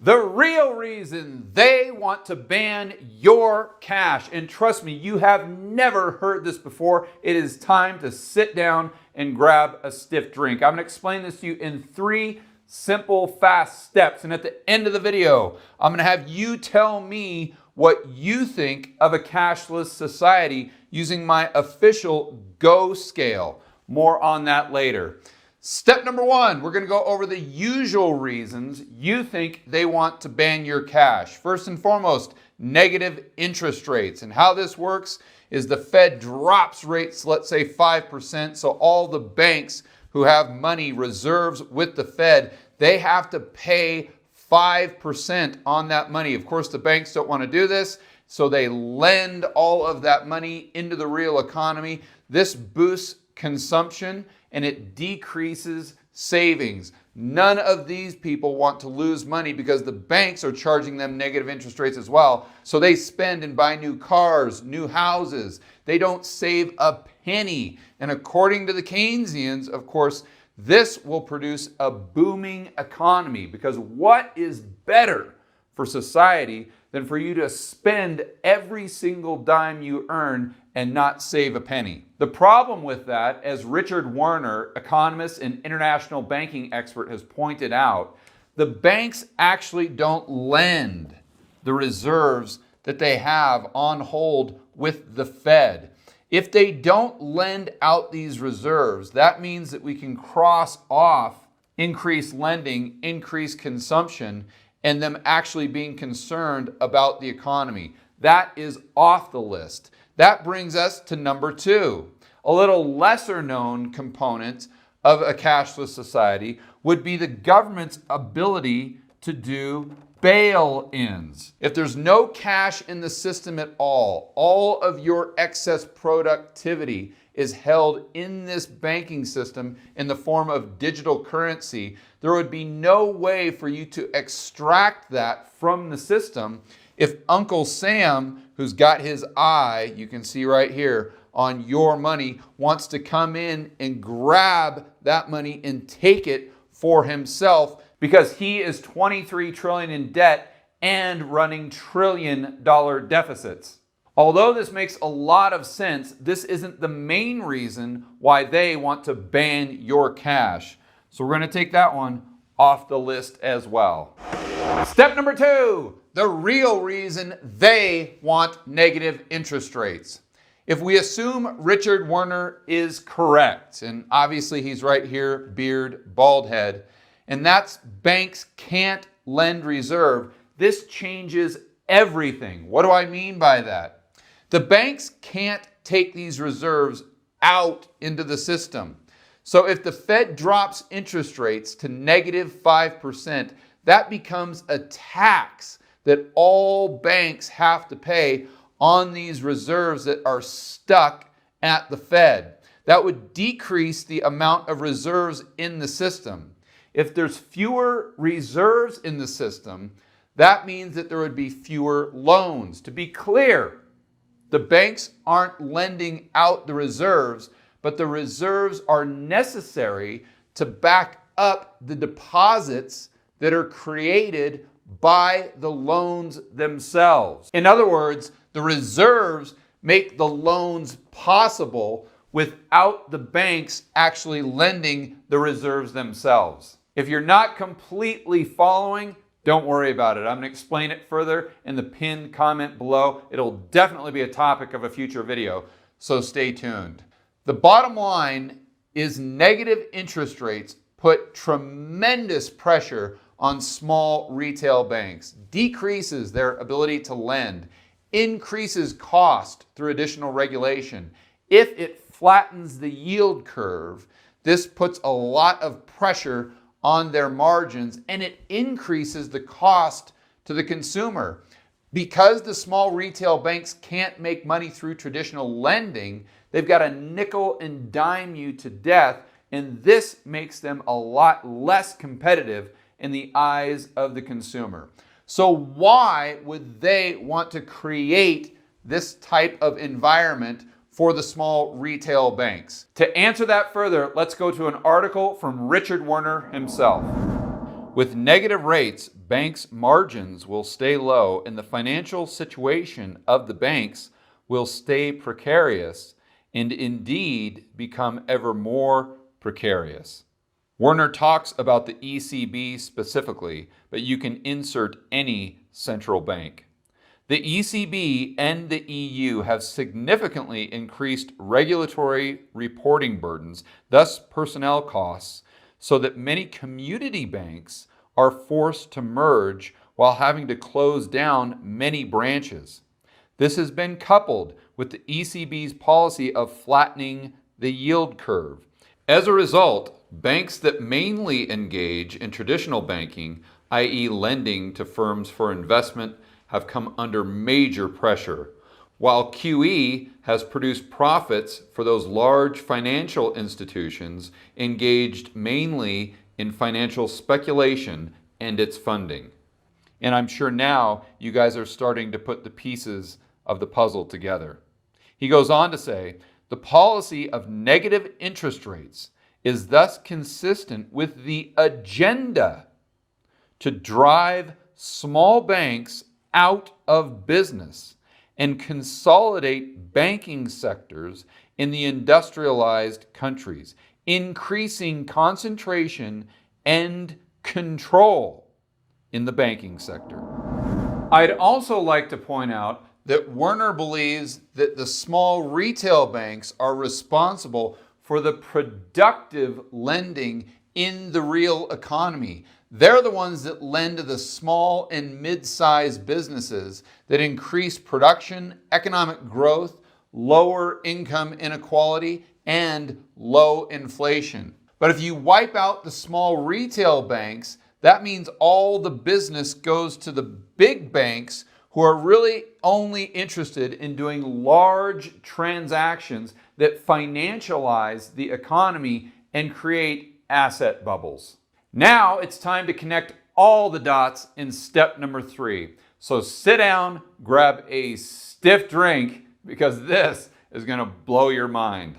The real reason they want to ban your cash, and trust me, you have never heard this before, it is time to sit down and grab a stiff drink. I'm going to explain this to you in 3 simple, fast steps. And at the end of the video, I'm going to have you tell me what you think of a cashless society using my official Go scale. More on that later. Step number 1, we're going to go over the usual reasons you think they want to ban your cash. First and foremost, negative interest rates. And how this works is the Fed drops rates, let's say 5%, so all the banks who have money reserves with the Fed, they have to pay 5% on that money. Of course, the banks don't want to do this, so they lend all of that money into the real economy. This boosts consumption and it decreases savings. None of these people want to lose money because the banks are charging them negative interest rates as well. So they spend and buy new cars, new houses. They don't save a penny. And according to the Keynesians, of course, this will produce a booming economy, because what is better for society than for you to spend every single dime you earn and not save a penny? The problem with that, as Richard Werner, economist and international banking expert, has pointed out, the banks actually don't lend the reserves that they have on hold with the Fed. If they don't lend out these reserves, that means that we can cross off increased lending, increased consumption, and them actually being concerned about the economy. That is off the list. That brings us to number 2. A little lesser known component of a cashless society would be the government's ability to do bail-ins. If there's no cash in the system at all of your excess productivity is held in this banking system in the form of digital currency, there would be no way for you to extract that from the system if Uncle Sam, who's got his eye, you can see right here, on your money, wants to come in and grab that money and take it for himself, because he is $23 trillion in debt and running trillion-dollar deficits. Although this makes a lot of sense, this isn't the main reason why they want to ban your cash. So we're going to take that one off the list as well. Step number 2, the real reason they want negative interest rates. If we assume Richard Werner is correct, and obviously he's right here, beard, bald head, and that's banks can't lend reserve, this changes everything. What do I mean by that? The banks can't take these reserves out into the system. So if the Fed drops interest rates to negative 5%, that becomes a tax that all banks have to pay on these reserves that are stuck at the Fed. That would decrease the amount of reserves in the system. If there's fewer reserves in the system, that means that there would be fewer loans. To be clear, the banks aren't lending out the reserves, but the reserves are necessary to back up the deposits that are created by the loans themselves. In other words, the reserves make the loans possible without the banks actually lending the reserves themselves. If you're not completely following, don't worry about it. I'm going to explain it further in the pinned comment below. It'll definitely be a topic of a future video, so stay tuned. The bottom line is negative interest rates put tremendous pressure on small retail banks, decreases their ability to lend, increases cost through additional regulation. If it flattens the yield curve, this puts a lot of pressure on their margins, and it increases the cost to the consumer. Because the small retail banks can't make money through traditional lending, they've got to nickel and dime you to death, and this makes them a lot less competitive in the eyes of the consumer. So why would they want to create this type of environment for the small retail banks? To answer that further, let's go to an article from Richard Werner himself. With negative rates, banks' margins will stay low and the financial situation of the banks will stay precarious and indeed become ever more precarious. Werner talks about the ECB specifically, but you can insert any central bank. The ECB and the EU have significantly increased regulatory reporting burdens, thus personnel costs, so that many community banks are forced to merge while having to close down many branches. This has been coupled with the ECB's policy of flattening the yield curve. As a result, banks that mainly engage in traditional banking, i.e. lending to firms for investment, have come under major pressure, while QE has produced profits for those large financial institutions engaged mainly in financial speculation and its funding. And I'm sure now you guys are starting to put the pieces of the puzzle together. He goes on to say, the policy of negative interest rates is thus consistent with the agenda to drive small banks out of business and consolidate banking sectors in the industrialized countries, increasing concentration and control in the banking sector. I'd also like to point out that Werner believes that the small retail banks are responsible for the productive lending in the real economy. They're the ones that lend to the small and mid-sized businesses that increase production, economic growth, lower income inequality, and low inflation. But if you wipe out the small retail banks, that means all the business goes to the big banks who are really only interested in doing large transactions that financialize the economy and create asset bubbles. Now it's time to connect all the dots in step number 3. So sit down, grab a stiff drink, because this is going to blow your mind.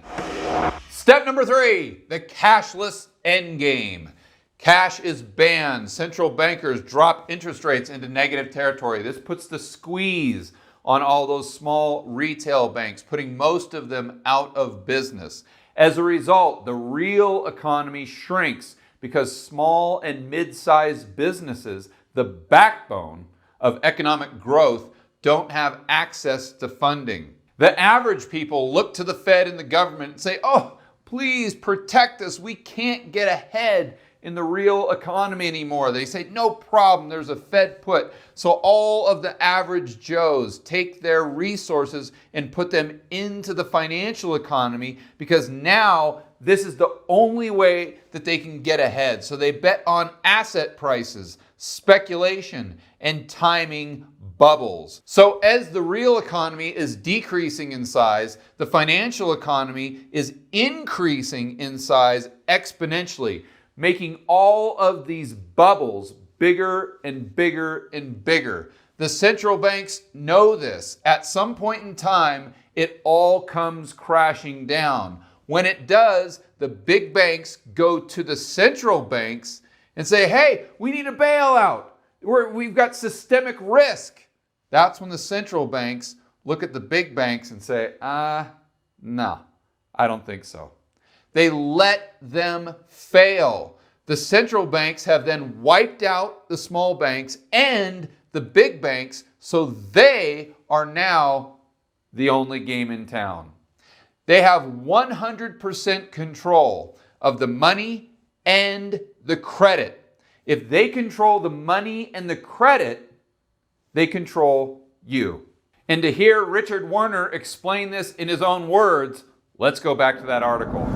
Step number 3, the cashless endgame. Cash is banned. Central bankers drop interest rates into negative territory. This puts the squeeze on all those small retail banks, putting most of them out of business. As a result, the real economy shrinks because small and mid-sized businesses, the backbone of economic growth, don't have access to funding. The average people look to the Fed and the government and say, oh, please protect us. We can't get ahead in the real economy anymore. They say, no problem, there's a Fed put. So all of the average Joes take their resources and put them into the financial economy because now this is the only way that they can get ahead. So they bet on asset prices, speculation, and timing bubbles. So as the real economy is decreasing in size, the financial economy is increasing in size exponentially, making all of these bubbles bigger and bigger and bigger. The central banks know this. At some point in time, it all comes crashing down. When it does, the big banks go to the central banks and say, hey, we need a bailout. We've got systemic risk. That's when the central banks look at the big banks and say, no, I don't think so. They let them fail. The central banks have then wiped out the small banks and the big banks, so they are now the only game in town. They have 100% control of the money and the credit. If they control the money and the credit, they control you. And to hear Richard Werner explain this in his own words, let's go back to that article.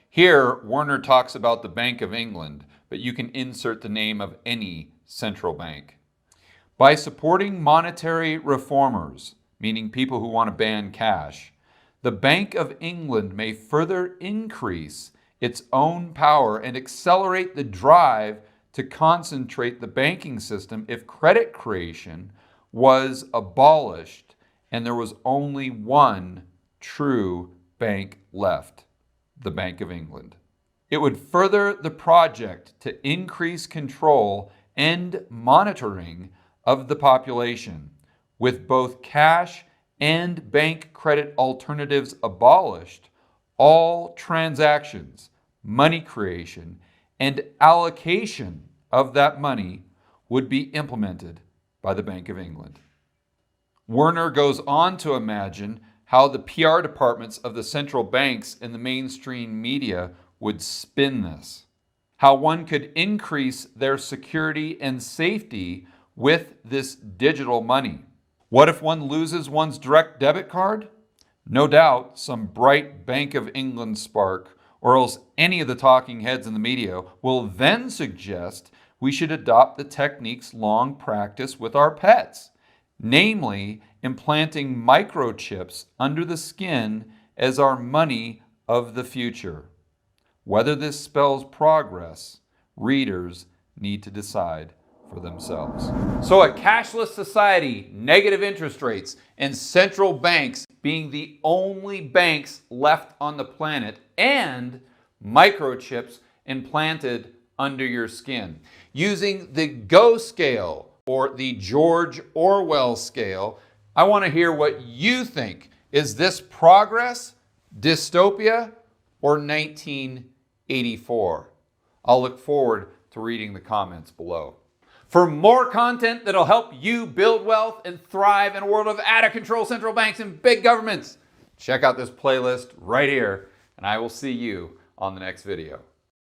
Here, Werner talks about the Bank of England, but you can insert the name of any central bank. By supporting monetary reformers, meaning people who want to ban cash, the Bank of England may further increase its own power and accelerate the drive to concentrate the banking system if credit creation was abolished and there was only one true bank left, the Bank of England. It would further the project to increase control and monitoring of the population, with both cash and bank credit alternatives abolished. All transactions, money creation, and allocation of that money would be implemented by the Bank of England. Werner goes on to imagine how the PR departments of the central banks and the mainstream media would spin this, how one could increase their security and safety with this digital money. What if one loses one's direct debit card? No doubt some bright Bank of England spark, or else any of the talking heads in the media, will then suggest we should adopt the techniques long practiced with our pets, namely implanting microchips under the skin as our money of the future. Whether this spells progress, readers need to decide for themselves. So a cashless society, negative interest rates, and central banks being the only banks left on the planet, and microchips implanted under your skin. Using the GO scale, or the George Orwell scale, I want to hear what you think. Is this progress, dystopia, or 1984? I'll look forward to reading the comments below. For more content that'll help you build wealth and thrive in a world of out-of-control central banks and big governments, check out this playlist right here, and I will see you on the next video.